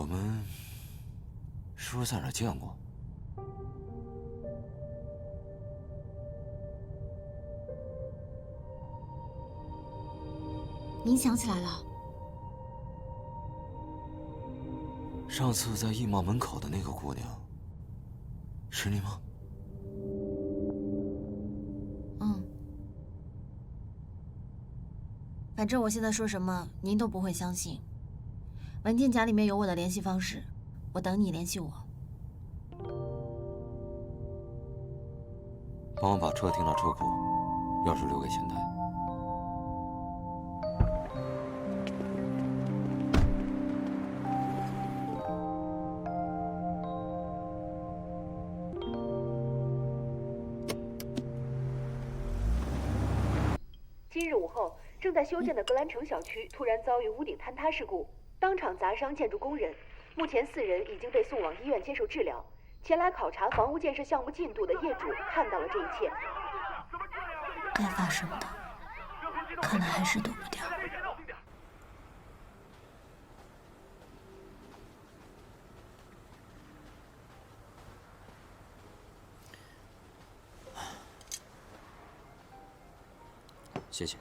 我们是不是在哪儿见过？您想起来了？上次在艺贸门口的那个姑娘，是你吗？嗯。反正我现在说什么，您都不会相信。文件夹里面有我的联系方式，我等你联系我。帮我把车停到车库，钥匙留给前台。今日午后，正在修建的格兰城小区突然遭遇屋顶坍塌事故，当场砸伤建筑工人。目前4人已经被送往医院接受治疗。前来考察房屋建设项目进度的业主看到了这一切。该发生的，看来还是躲不掉。谢谢。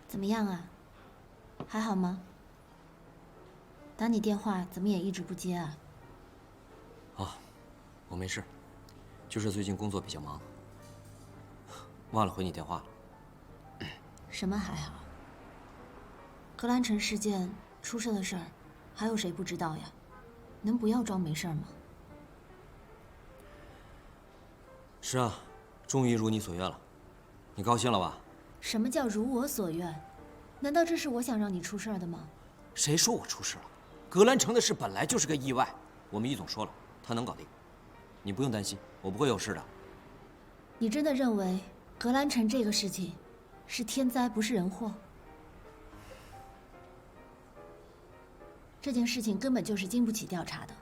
怎么样啊？还好吗？打你电话怎么也一直不接啊？啊，我没事，就是最近工作比较忙，忘了回你电话了。什么还好？格兰城事件出事的事儿，还有谁不知道呀？能不要装没事吗？是啊，终于如你所愿了，你高兴了吧？什么叫如我所愿？难道这是我想让你出事儿的吗？谁说我出事了？格兰城的事本来就是个意外，我们易总说了，他能搞定，你不用担心，我不会有事的。你真的认为格兰城这个事情是天灾不是人祸？这件事情根本就是经不起调查的。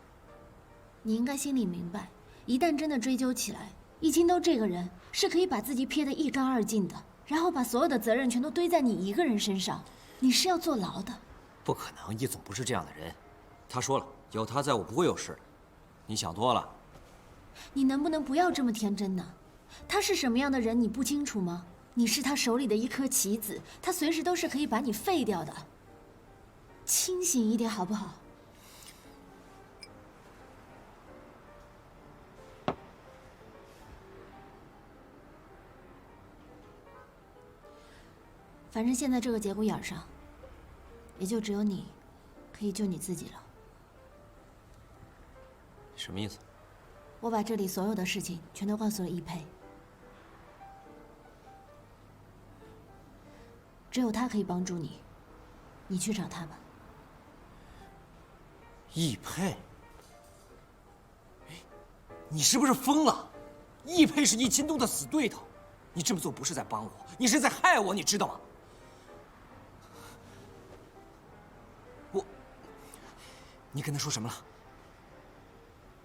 你应该心里明白，一旦真的追究起来，易清都这个人是可以把自己撇得一干二净的，然后把所有的责任全都堆在你一个人身上，你是要坐牢的。不可能，易总不是这样的人。他说了，有他在我不会有事的。你想多了。你能不能不要这么天真呢？他是什么样的人你不清楚吗？你是他手里的一颗棋子，他随时都是可以把你废掉的。清醒一点好不好？反正现在这个节骨眼上，也就只有你可以救你自己了。什么意思？我把这里所有的事情全都告诉了易佩，只有他可以帮助你，你去找他吧。易佩？哎，你是不是疯了？易佩是易秦东的死对头，你这么做不是在帮我，你是在害我，你知道吗？你跟他说什么了？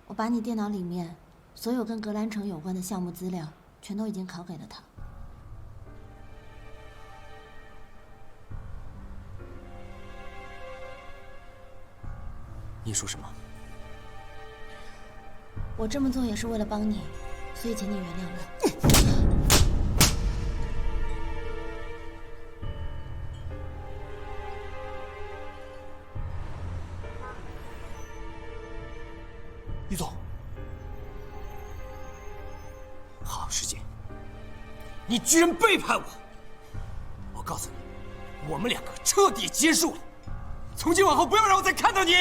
我把你电脑里面所有跟格兰城有关的项目资料全都已经拷给了他。你说什么？我这么做也是为了帮你，所以请你原谅我。于总，好时间，你居然背叛我！我告诉你，我们两个彻底结束了，从今往后不要让我再看到你。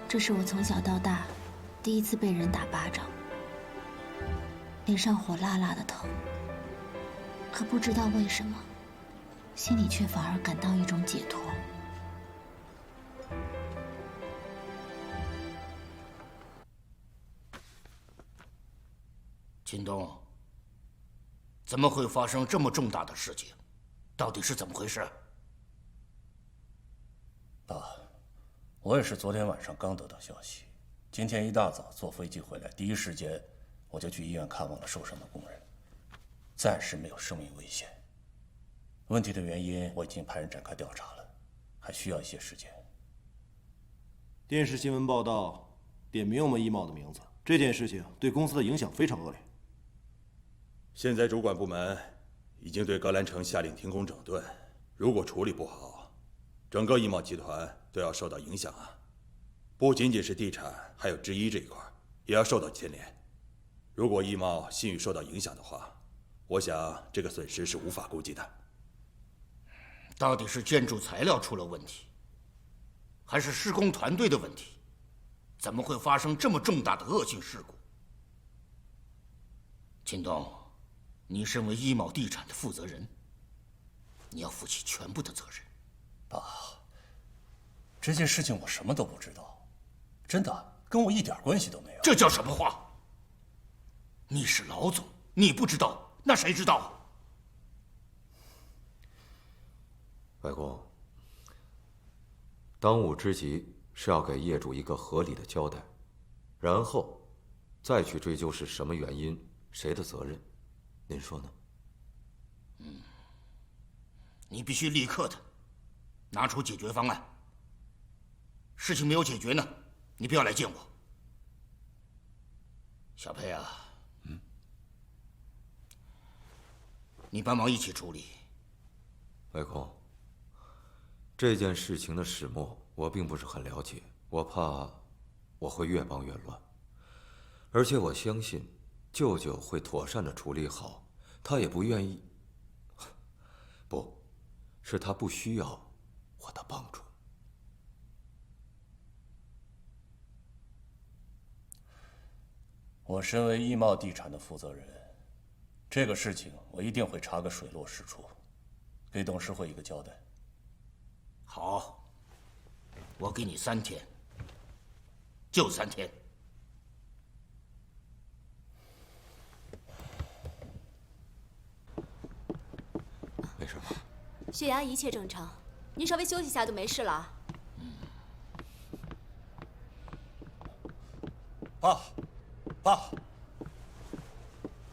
这是我从小到大第一次被人打巴掌，脸上火辣辣的疼，可不知道为什么，心里却反而感到一种解脱。秦东，怎么会发生这么重大的事情？到底是怎么回事？爸，我也是昨天晚上刚得到消息，今天一大早坐飞机回来，第一时间我就去医院看望了受伤的工人，暂时没有生命危险。问题的原因我已经派人展开调查了，还需要一些时间。电视新闻报道点名我们易茂的名字，这件事情对公司的影响非常恶劣。现在主管部门已经对格兰城下令停工整顿，如果处理不好，整个易茂集团都要受到影响啊！不仅仅是地产，还有制衣这一块也要受到牵连。如果易茂信誉受到影响的话，我想这个损失是无法估计的。到底是建筑材料出了问题，还是施工团队的问题？怎么会发生这么重大的恶性事故？秦东，你身为易茂地产的负责人，你要负起全部的责任。爸，这件事情我什么都不知道，真的跟我一点关系都没有。这叫什么话？你是老总，你不知道，那谁知道？外公，当务之急是要给业主一个合理的交代，然后再去追究是什么原因，谁的责任，您说呢？你必须立刻的拿出解决方案。事情没有解决呢，你不要来见我。小裴啊，你帮忙一起处理。外公，这件事情的始末我并不是很了解，我怕我会越帮越乱，而且我相信舅舅会妥善的处理好，他也不愿意，不是他不需要我的帮助。我身为易茂地产的负责人，这个事情我一定会查个水落石出，给董事会一个交代。好，我给你3天，就3天。没什么，血压一切正常，您稍微休息一下就没事了。爸，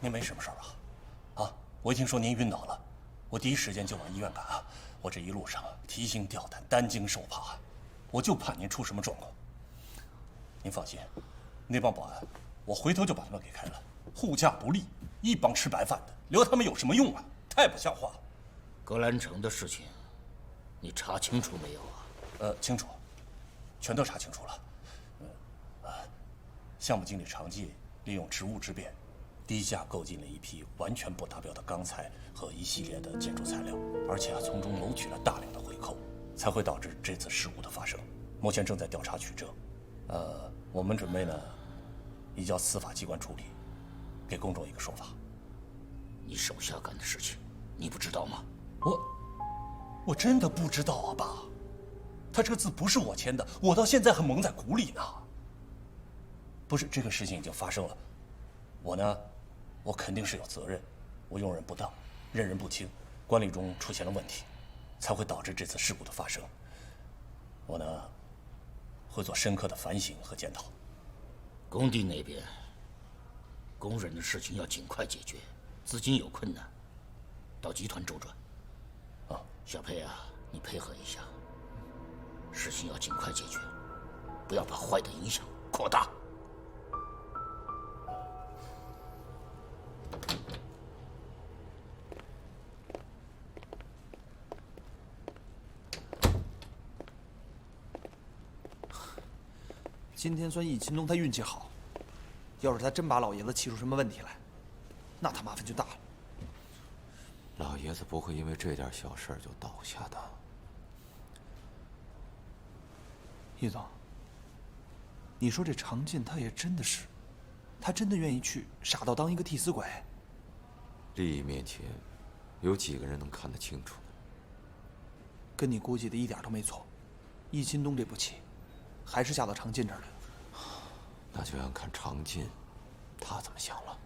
您没什么事吧？啊，我一听说您晕倒了，我第一时间就往医院赶啊。我这一路上提心吊胆，担惊受怕，我就怕您出什么状况。您放心，那帮保安，我回头就把他们给开了。护驾不力，一帮吃白饭的，留他们有什么用啊？太不像话了。格兰城的事情，你查清楚没有啊？清楚，全都查清楚了。项目经理常进利用职务之便，低价购进了一批完全不达标的钢材和一系列的建筑材料，而且从中谋取了大量的回扣，才会导致这次事故的发生。目前正在调查取证，我们准备呢移交司法机关处理，给公众一个说法。你手下干的事情，你不知道吗？我真的不知道啊，爸。他这个字不是我签的，我到现在还蒙在鼓里呢。不是，这个事情已经发生了，我肯定是有责任，我用人不当，认人不清，管理中出现了问题，才会导致这次事故的发生。我会做深刻的反省和检讨。工地那边，工人的事情要尽快解决，资金有困难，到集团周转。小裴啊，你配合一下，事情要尽快解决，不要把坏的影响扩大。今天算易秦东他运气好，要是他真把老爷子气出什么问题来，那他麻烦就大了。老爷子不会因为这点小事就倒下的。易总，你说这常进他也真的是，他真的愿意去傻到当一个替死鬼？利益面前，有几个人能看得清楚呢？跟你估计的一点都没错，易秦东这步棋，还是下到常进这儿来了。那就要看常进，他怎么想了。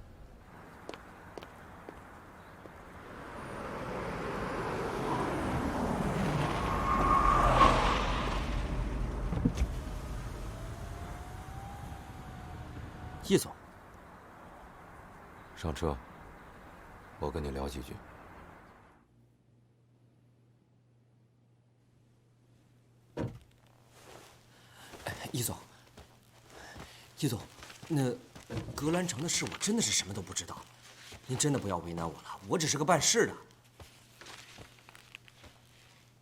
易总，上车，我跟你聊几句。易总，易总，那格兰城的事我真的是什么都不知道，您真的不要为难我了，我只是个办事的。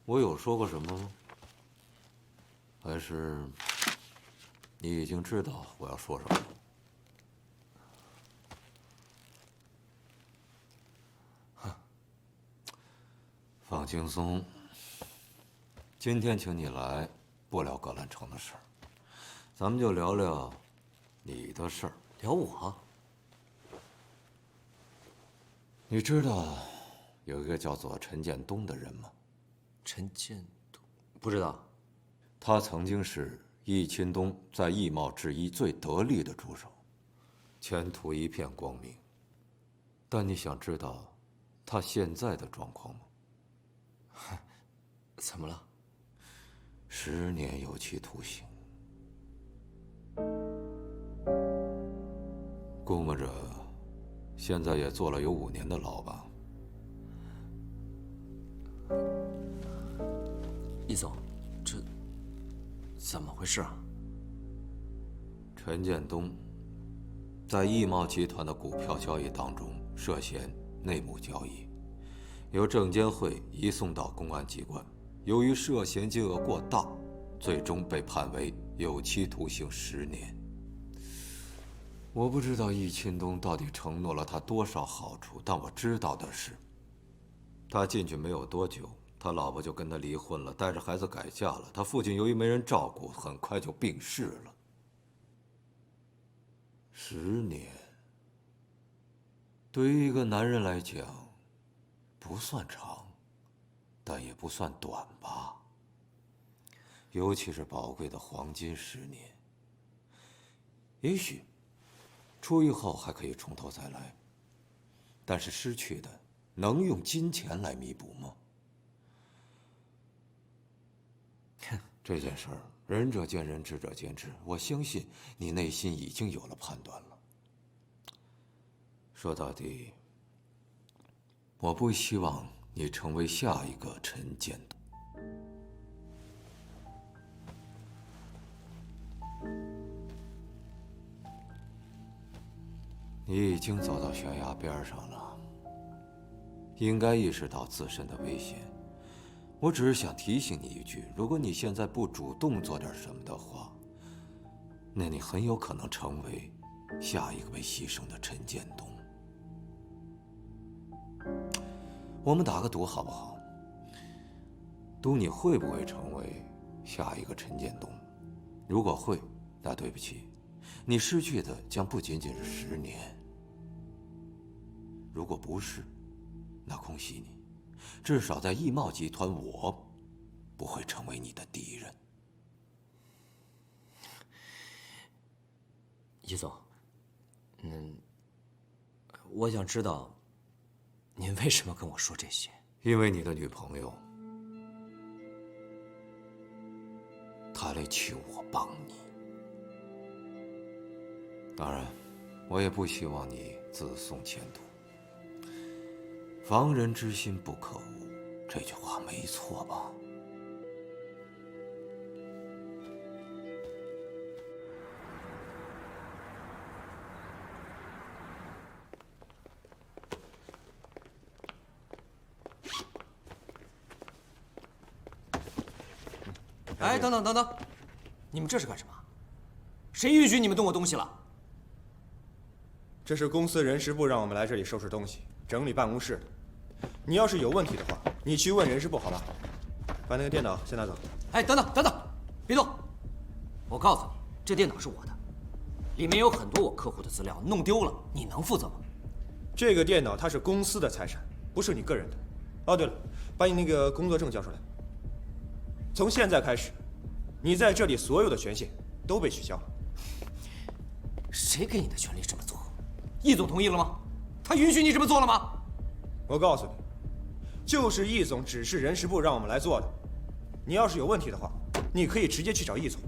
我有说过什么吗？还是你已经知道我要说什么了？放轻松，今天请你来，不聊格兰城的事儿，咱们就聊聊你的事儿。聊我？你知道有一个叫做陈建东的人吗？陈建东，不知道。他曾经是易钦东在易贸制衣最得力的助手，前途一片光明。但你想知道他现在的状况吗？怎么了？10年有期徒刑，估摸着现在也坐了有5年的牢吧。易总，这怎么回事啊？陈建东在易贸集团的股票交易当中涉嫌内幕交易，由证监会移送到公安机关，由于涉嫌金额过大，最终被判为有期徒刑10年。我不知道易钦东到底承诺了他多少好处，但我知道的是，他进去没有多久，他老婆就跟他离婚了，带着孩子改嫁了。他父亲由于没人照顾，很快就病逝了。10年，对于一个男人来讲，不算长，但也不算短吧。尤其是宝贵的黄金10年。也许出狱后还可以从头再来，但是失去的能用金钱来弥补吗？这件事儿，仁者见仁，智者见智。我相信你内心已经有了判断了。说到底，我不希望你成为下一个陈建东。你已经走到悬崖边上了，应该意识到自身的危险。我只是想提醒你一句，如果你现在不主动做点什么的话，那你很有可能成为下一个被牺牲的陈建东。我们打个赌好不好？赌你会不会成为下一个陈建东？如果会，那对不起，你失去的将不仅仅是10年。如果不是，那恭喜你。至少在易贸集团，我不会成为你的敌人。易总，我想知道，您为什么跟我说这些？因为你的女朋友，她来求我帮你。当然，我也不希望你自送前途。防人之心不可无，这句话没错吧？哎，等等等等，你们这是干什么？谁允许你们动我东西了？这是公司人事部让我们来这里收拾东西、整理办公室的。你要是有问题的话，你去问人事部好吧？把那个电脑先拿走。哎，等等等等，别动！我告诉你，这电脑是我的，里面有很多我客户的资料，弄丢了，你能负责吗？这个电脑它是公司的财产，不是你个人的。哦，对了，把你那个工作证交出来。从现在开始，你在这里所有的权限都被取消了。谁给你的权利这么做？易总同意了吗？他允许你这么做了吗？我告诉你，就是易总指示人事部让我们来做的。你要是有问题的话，你可以直接去找易总。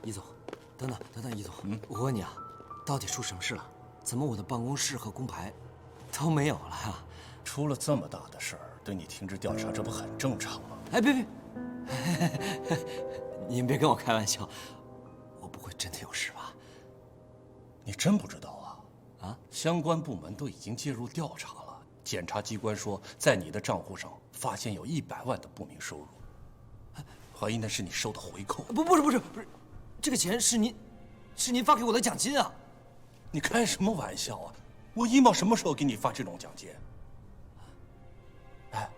易总，等等，易总，我问你啊，到底出什么事了？怎么我的办公室和工牌都没有了呀？出了这么大的事儿，对你停止调查，这不很正常吗？哎，别，您别跟我开玩笑，我不会真的有事吧？你真不知道啊？啊，相关部门都已经介入调查了，检察机关说，在你的账户上发现有100万的不明收入，怀疑那是你收的回扣。不是，这个钱是您发给我的奖金啊！你开什么玩笑啊？我易茂什么时候给你发这种奖金？哎，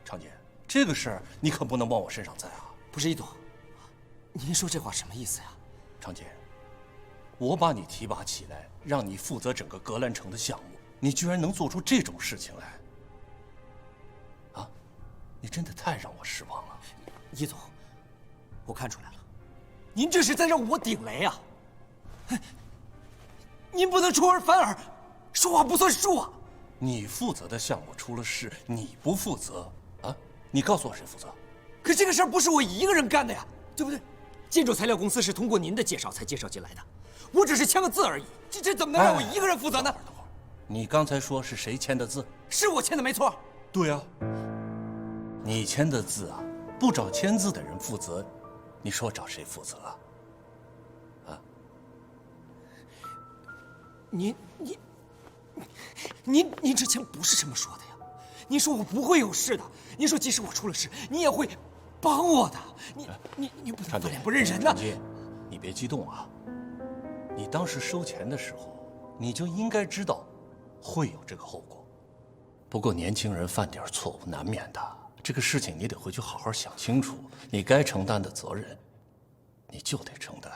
常姐，这个事儿你可不能往我身上栽啊！不是易总，您说这话什么意思呀？常姐，我把你提拔起来，让你负责整个格兰城的项目，你居然能做出这种事情来，啊？你真的太让我失望了。易总，我看出来了，您这是在让我顶雷啊！您不能出尔反尔，说话不算数啊！你负责的项目出了事，你不负责啊？你告诉我谁负责？可这个事儿不是我一个人干的呀，对不对？建筑材料公司是通过您的介绍才介绍进来的，我只是签个字而已，这怎么能让我一个人负责呢？等会儿，你刚才说是谁签的字？是我签的，没错。对啊，你签的字啊，不找签字的人负责，你说找谁负责啊？您之前不是这么说的呀？您说我不会有事的，您说即使我出了事，你也会帮我的。你不能翻脸不认人呐！常进，你别激动啊。你当时收钱的时候，你就应该知道会有这个后果。不过年轻人犯点错误难免的，这个事情你得回去好好想清楚，你该承担的责任，你就得承担。